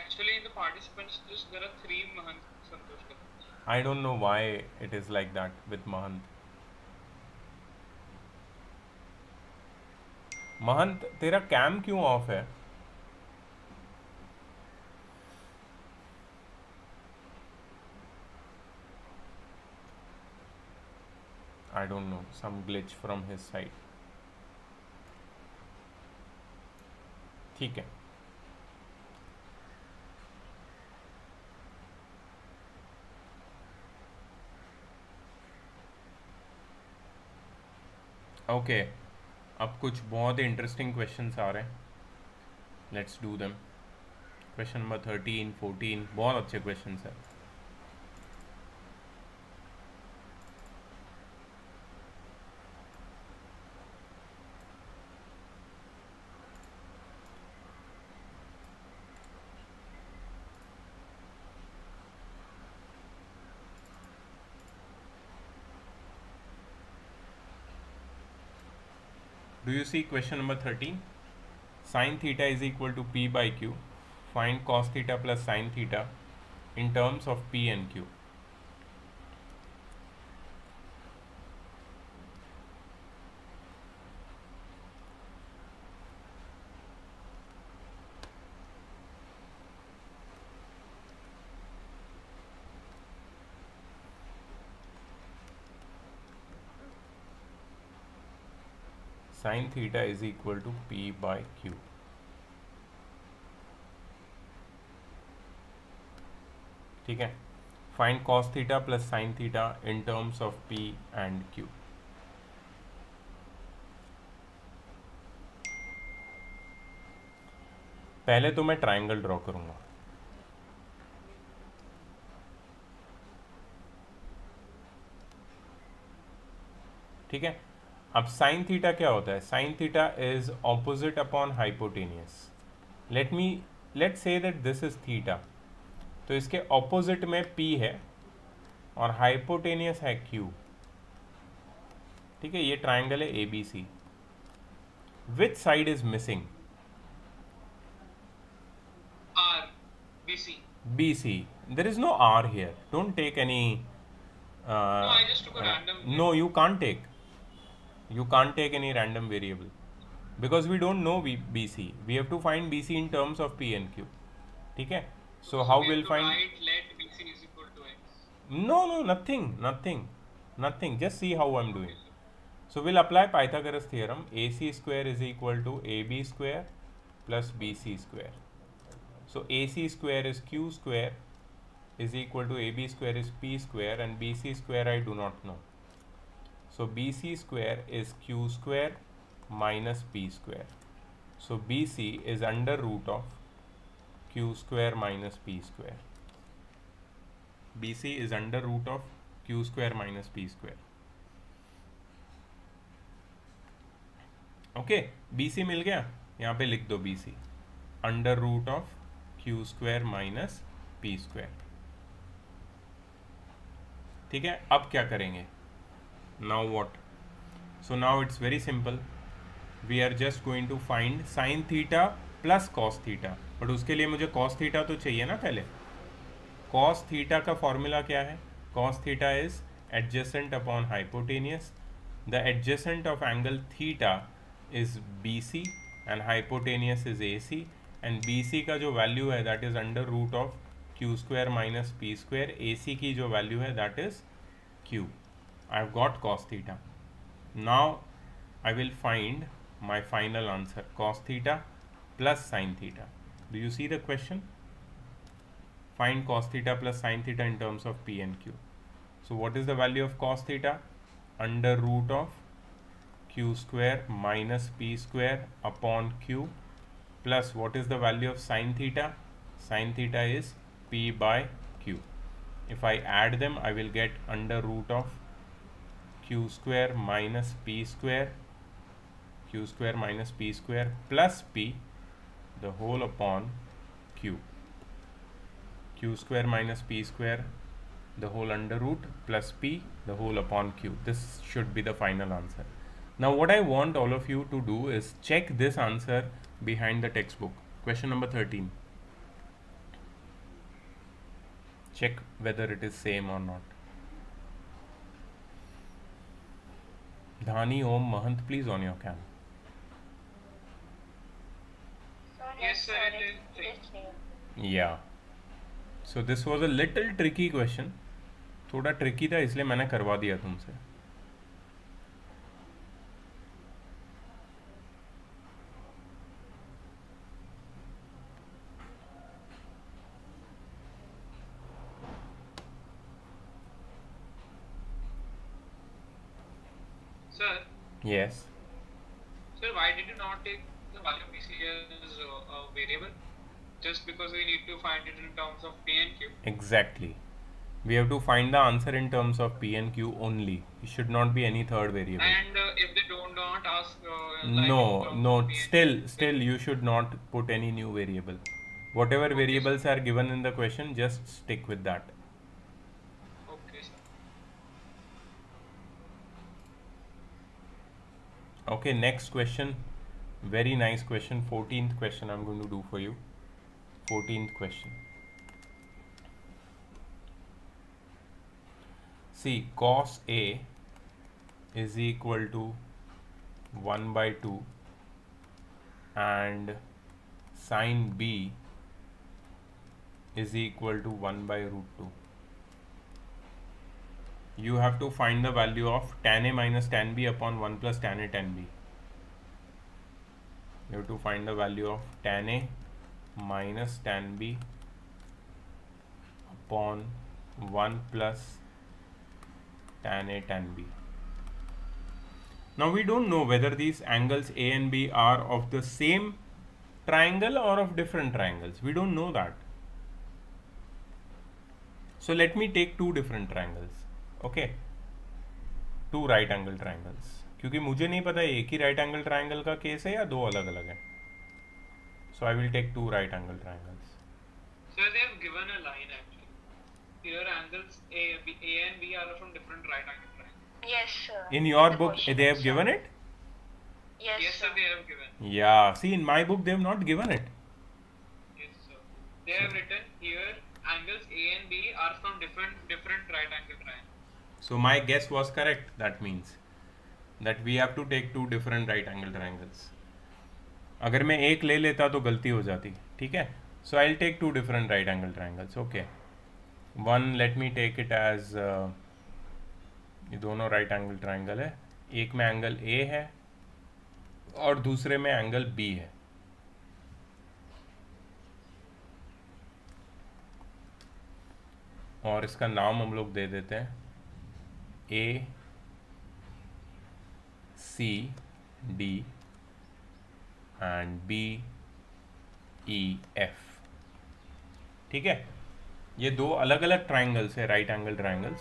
Actually, in the participants list, there are 3 Mahant Santosh Kapoor. I don't know why it is like that with Mahant. महंत, तेरा cam क्यों of है? I don't know, some glitch from his side. ठीक है. Okay, अब कुछ बहुत ही interesting questions आ रहे हैं. Let's do them. Question number 13, 14 बहुत अच्छे क्वेश्चंस हैं. Do you see question number 13? Sin theta is equal to P by Q. Find cos theta plus sin theta in terms of P and Q. Sin theta is equal to P by Q. ठीक है. Find cos theta plus sin theta in terms of P and Q. पहले तो मैं triangle draw करूंगा. ठीक है. अब sine theta क्या होता है? Sine theta is opposite upon hypotenuse. Let's say that this is theta. तो इसके ऑपोजिट में P है और हाइपोटेनियस है Q. ठीक है. ये ट्राइंगल है ABC. Which side is missing? BC. There is no R here. Don't take any. No, I just took a random. No, you can't take. You can't take any random variable because we don't know BC. We have to find BC in terms of P and Q. ठीक है. So how we'll find? Write let BC is equal to X. No, nothing. Just see how I'm doing. So we'll apply Pythagoras theorem. AC square is equal to AB square plus BC square. So AC square is Q square is equal to AB square is P square, and BC square I do not know. So BC square is Q square minus P square. So BC is under root of Q square minus P square. BC is under root of Q square minus P square. Okay, BC मिल गया. यहाँ पे लिख दो BC under root of Q square minus P square. ठीक है. अब क्या करेंगे? Now what? So now it's very simple. We are just going to find sin theta plus cos theta. But उसके लिए मुझे cos theta तो चाहिए ना पहले. Cos theta का फॉर्मूला क्या है? Cos theta is adjacent upon hypotenuse. The adjacent of angle theta is BC and hypotenuse is AC. And BC का जो वैल्यू है that is under root of Q square minus P square. AC की जो वैल्यू है that is Q. I have got cos theta. Now I will find my final answer cos theta plus sine theta. Do you see the question? Find cos theta plus sine theta in terms of P and Q. So what is the value of cos theta? Under root of Q square minus P square upon Q. Plus what is the value of sin theta? Sin theta is P by Q. If I add them, I will get under root of Q square minus P square, Q square minus P square plus P, the whole upon Q. Q square minus P square, the whole under root plus P, the whole upon Q. This should be the final answer. Now what I want all of you to do is check this answer behind the textbook. Question number 13. Check whether it is same or not. Dhani Om Mahant, please on your cam. Yes, sir, it is same. Yeah. So this was a little tricky question. थोड़ा tricky था इसलिए मैंने करवा दिया तुमसे. Sir, Yes. sir, why did you not take the value of BC as a variable? Just because we need to find it in terms of P and Q. Exactly. We have to find the answer in terms of P and Q only. It should not be any third variable. And if they don't ask, No. Still, you should not put any new variable. Whatever variables are given in the question, just stick with that. Okay, sir. Okay, next question. Very nice question. 14th question I'm going to do for you. 14th question. See, cos A is equal to 1 by 2 and sin B is equal to 1 by root 2. You have to find the value of tan A minus tan B upon 1 plus tan A tan B. You have to find the value of tan A minus tan B upon 1 plus tan A tan B. Now we don't know whether these angles A and B are of the same triangle or of different triangles. We don't know that. So let me take two different triangles. Okay, two right angle triangles. क्योंकि मुझे नहीं पता एक ही right angle triangle का case है या दो अलग अलग है. So I will take two right angle triangles. So they have given a line actually. Here angles A and B are from different right angle triangles. Yes, sir. In your The book, question, they have sir. given it? Yes, Yes, sir, they have given. Yeah, see, in my book, they have not given it. Yes, sir. They have written here angles A and B are from different right angle triangles. So my guess was correct. That means that we have to take two different right angle triangles. अगर मैं एक ले लेता तो गलती हो जाती, ठीक है? So I'll take two different right angle triangles. Okay. One, let me take it as ये दोनों right angle triangle है. एक में एंगल A है और दूसरे में एंगल B है. और इसका नाम हम लोग दे देते हैं A C D and B E F. ठीक है, ये दो अलग अलग ट्राइंगल्स है, right angle triangles.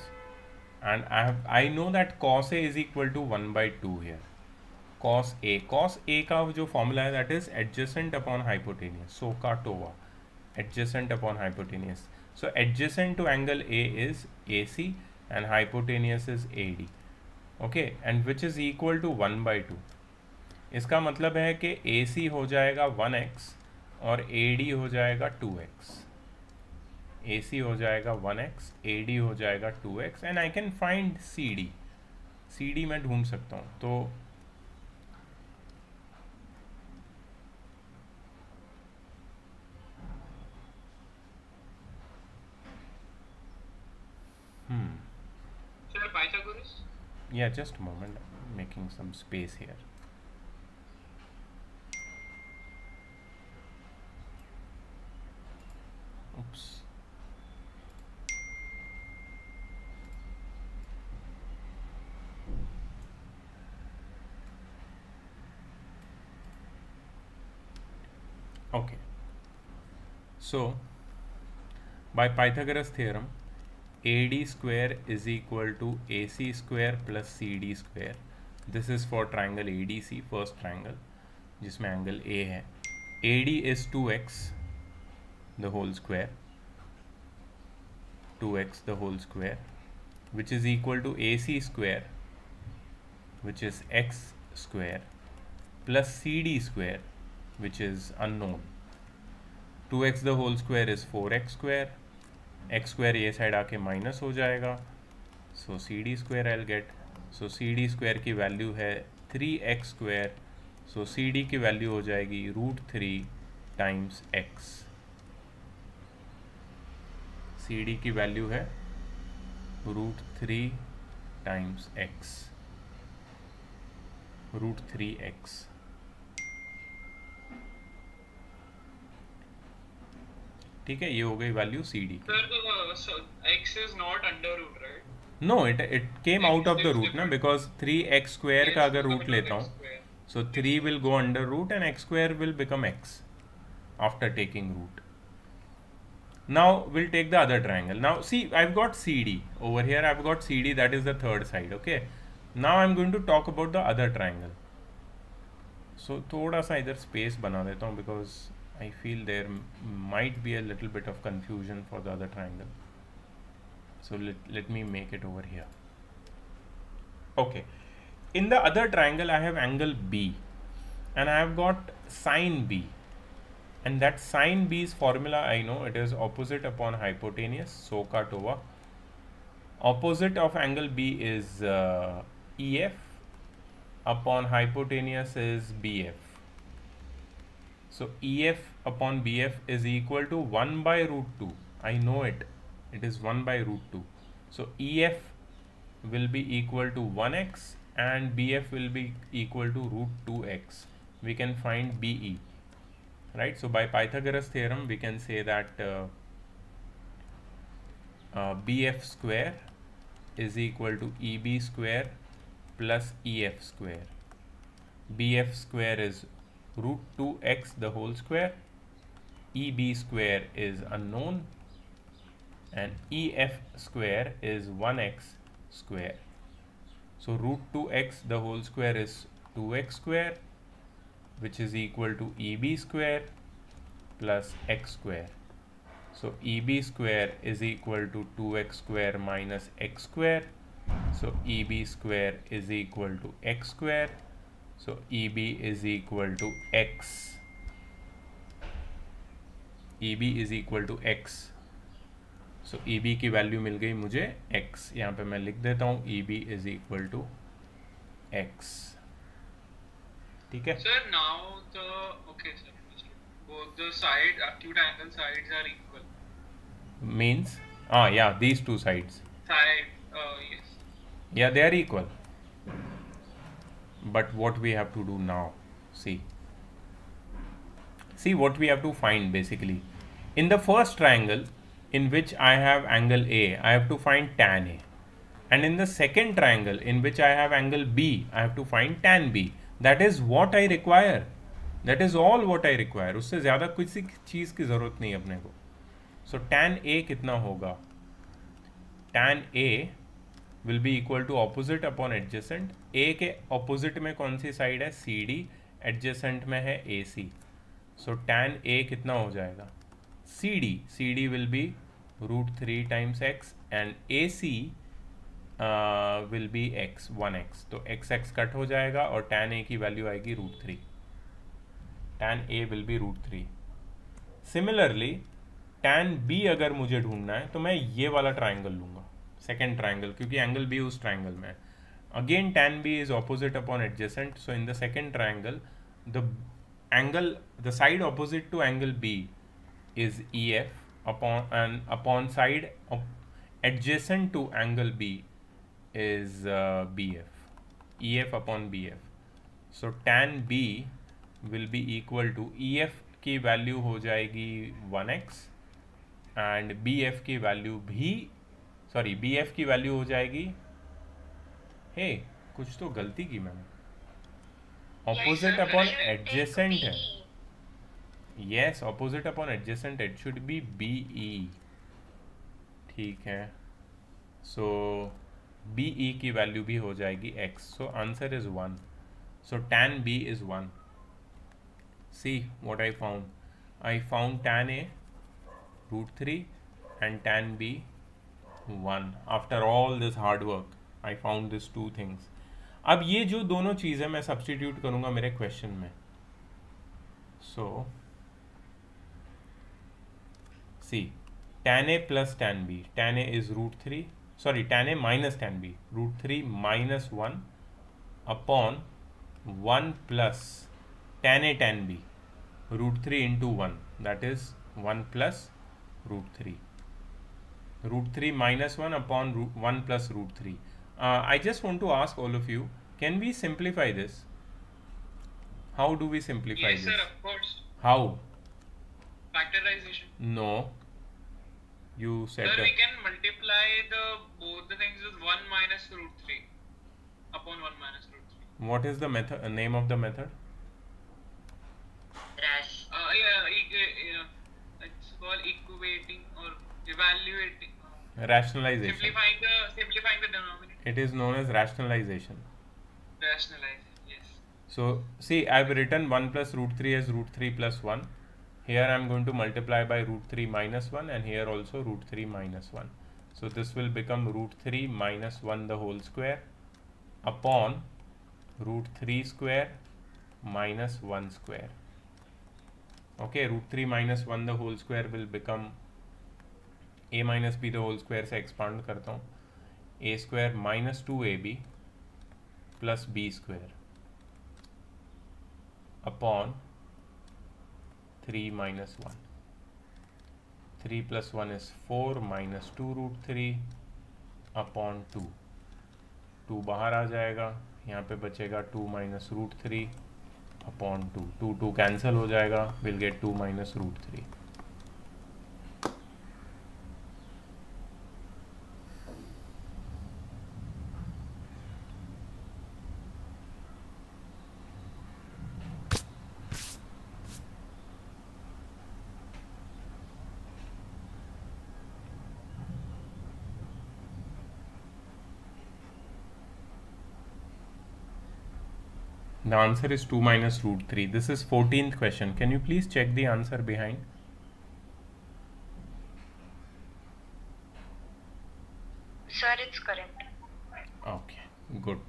And I know that cos A is equal to 1/2 here. cos A का जो फॉर्मूला है that is adjacent upon hypotenuse, SOHCAHTOA, adjacent upon hypotenuse. So adjacent to angle A is AC and hypotenuse is AD. Okay, and which is equal to 1/2. इसका मतलब है कि AC हो जाएगा 1x और AD हो जाएगा 2x. AC हो जाएगा 1x, AD हो जाएगा 2x and I can find CD. CD मैं ढूंढ सकता हूँ. तो Sir, Pythagoras? yeah, just a moment, I'm making some space here. Oops. Okay, so by Pythagoras theorem, AD square is equal to AC square plus CD square. This is for triangle ADC, first triangle, जिसमें angle A है. AD is 2x the whole square, 2x the whole square, which is equal to AC square, which is x square, plus CD square, which is unknown. 2x the whole square is 4x square. x square ये side आके minus हो जाएगा. सो CD square I'll get. सो CD square की value है 3x square. सो CD की value हो जाएगी √3 times x. CD की वैल्यू है √3 टाइम्स x, √3x. ठीक है, ये हो गई वैल्यू CD की. Sir, x is not under root, right? No, it came out of the root ना, because 3x square का अगर रूट लेता हूँ, so 3 will go under root and x square will become x after taking root. Now we'll take the other triangle. Now see, I've got CD over here. I've got CD, that is the third side. Okay, now I'm going to talk about the other triangle. So थोड़ा सा इधर space बना देता हूँ because I feel there might be a little bit of confusion for the other triangle. So let me make it over here. Okay, in the other triangle I have angle B and I have got sine B, and that sine B's formula I know, it is opposite upon hypotenuse, SOHCAHTOA. Opposite of angle B is EF, upon hypotenuse is BF. So EF upon BF is equal to 1/√2. I know it. It is 1/√2. So EF will be equal to 1x and BF will be equal to √2x. We can find BE. Right? So by Pythagoras theorem, we can say that BF square is equal to EB square plus EF square. BF square is root 2x the whole square, EB square is unknown, and EF square is 1x square. So root 2x the whole square is 2x square, which is equal to EB square plus x square. So EB square is equal to 2x square minus x square. So EB square is equal to x square. So EB is equal to x. EB is equal to x. So EB की value मिल गई मुझे x. यहाँ पे मैं लिख देता हूँ EB is equal to x. ठीक है? Sir, now sir, both the acute angle sides are equal. Means, yeah, these two sides. Yes. Yeah, they are equal. But what we have to do now? See what we have to find basically. In the first triangle in which I have angle A, I have to find tan A. And in the second triangle in which I have angle B, I have to find tan B. That is what I require. That is all what I require. उससे ज़्यादा किसी चीज़ की ज़रूरत नहीं अपने को. So tan A कितना होगा? Tan A will be equal to opposite upon adjacent. A के opposite में कौन सी साइड है? CD. Adjacent में है AC. So tan A कितना हो जाएगा? CD will be root 3 times x and AC will be x, 1x. तो x कट हो जाएगा और tan A की वैल्यू आएगी root 3. tan A will be root 3. Similarly, tan B अगर मुझे ढूंढना है तो मैं ये वाला ट्राइंगल लूँगा, सेकेंड ट्राइंगल, क्योंकि एंगल B उस ट्राइंगल में है. Again tan B is opposite upon adjacent. So in the second triangle, the side opposite to angle B is EF upon side adjacent to angle B is BF. EF upon BF. So tan B will be equal to EF की value हो जाएगी 1x and BF की value BF की value हो जाएगी, कुछ तो गलती की मैंने, ऑपोजिट अपॉन एडजेसेंट है. Yes, opposite upon adjacent, it should be BE. ठीक है, सो BE की वैल्यू भी हो जाएगी x. So answer is 1. So tan B is 1. See what I found. I found tan A root 3 and tan B 1. After all this hard work, I found these two things. अब ये जो दोनों चीज़ें मैं substitute करूँगा मेरे question में. So see, tan A plus tan B. Tan A is root 3. Sorry, tan A minus tan B. Root 3 minus 1 upon 1 plus tan A tan B. Root 3 into 1. That is 1 plus root 3. Root 3 minus 1 upon 1 plus root 3. I just want to ask all of you, can we simplify this? How do we simplify this? Yes, sir, of course. How? Factorization. No. You said Sir, that. we can multiply both the things with 1 minus root 3 upon 1 minus root 3. What is the method? Name of the method? It's called equating or evaluating. Rationalization. Simplifying the denominator. It is known as rationalization. Rationalizing, yes. So see, I've written 1 plus root 3 as root 3 plus 1. Here I'm going to multiply by root 3 minus 1, and here also root 3 minus 1. So this will become root 3 minus 1 the whole square upon root 3 square minus 1 square. Okay, root 3 minus 1 the whole square will become a minus b the whole square से expand करता हूँ, a square minus 2ab plus b square upon 3 minus 1. 3 plus 1 is 4 minus 2 root 3 upon 2. 2 बाहर आ जाएगा, यहाँ पे बचेगा 2 minus root 3 upon 2. 2 cancel हो जाएगा, we'll get 2 minus root 3. The answer is 2 minus root 3. This is 14th question. Can you please check the answer behind? Sir, it's correct. Okay, good.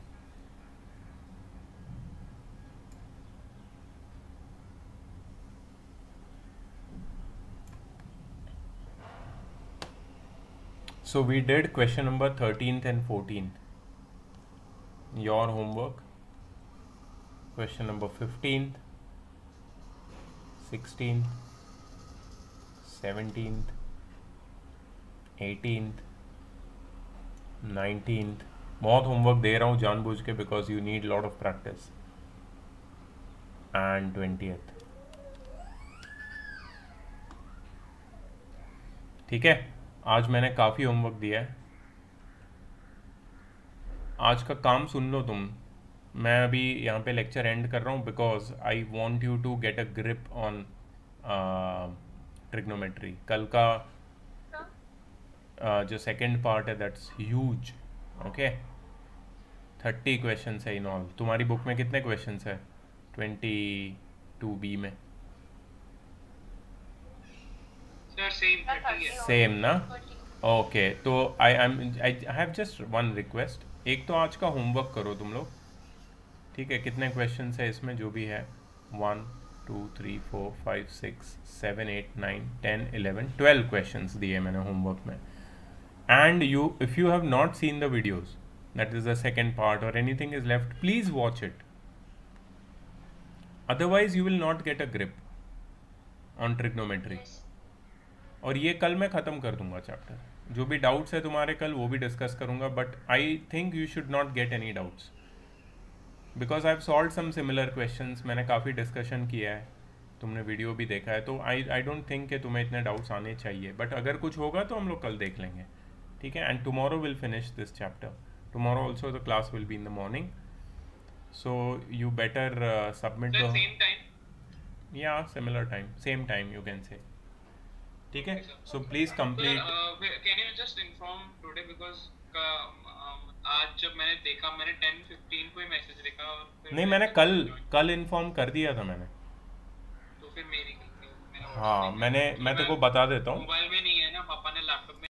So we did question number 13th and 14th. Your homework. Question number 15th, 16th, 17th, 18th, 19th. बहुत homework दे रहा हूँ जानबूझ के because you need lot of practice. And 20th. ठीक है, आज मैंने काफ़ी होमवर्क दिया है. आज का काम सुन लो तुम. मैं अभी यहाँ पे लेक्चर एंड कर रहा हूँ because I want you to get a grip on trigonometry. कल का जो सेकेंड पार्ट है दैट्स ह्यूज. ओके, 30 क्वेश्चन है इन ऑल. तुम्हारी बुक में कितने क्वेश्चन है 22B में? Sir, same 30 है. सेम ना? ओके, तो I have just one request. एक तो आज का होमवर्क करो तुम लोग, ठीक है? कितने क्वेश्चन है इसमें जो भी है? 1 2 3 4 5 6 7 8 9 10 11 12 क्वेश्चंस दिए मैंने होमवर्क में. And you if you have not seen the videos, that is the second part, और anything is left, please watch it. Otherwise you will not get a grip on trigonometry. और ये कल मैं ख़त्म कर दूंगा चैप्टर. जो भी डाउट्स है तुम्हारे कल वो भी डिस्कस करूंगा, but I think you should not get any doubts because I have solve some similar questions. मैंने काफ़ी डिस्कशन किया है, तुमने वीडियो भी देखा है, तो आई डोंट थिंक कि तुम्हें इतने डाउट्स आने चाहिए. बट अगर कुछ होगा तो हम लोग कल देख लेंगे, ठीक है? And tomorrow will finish this chapter. Tomorrow also the class will be in the morning, so you better submit Sir, the same time. या similar time, same time you can say. ठीक है, so please Sir, complete. can you just inform today because आज जब मैंने देखा मैंने 10:15 को ही message देखा और फिर नहीं, मैंने कल इन्फॉर्म कर दिया था मैंने. तो फिर मेरा हाँ, मैं तेरे को बता देता हूँ. मोबाइल में नहीं है ना, पापा ने लैपटॉप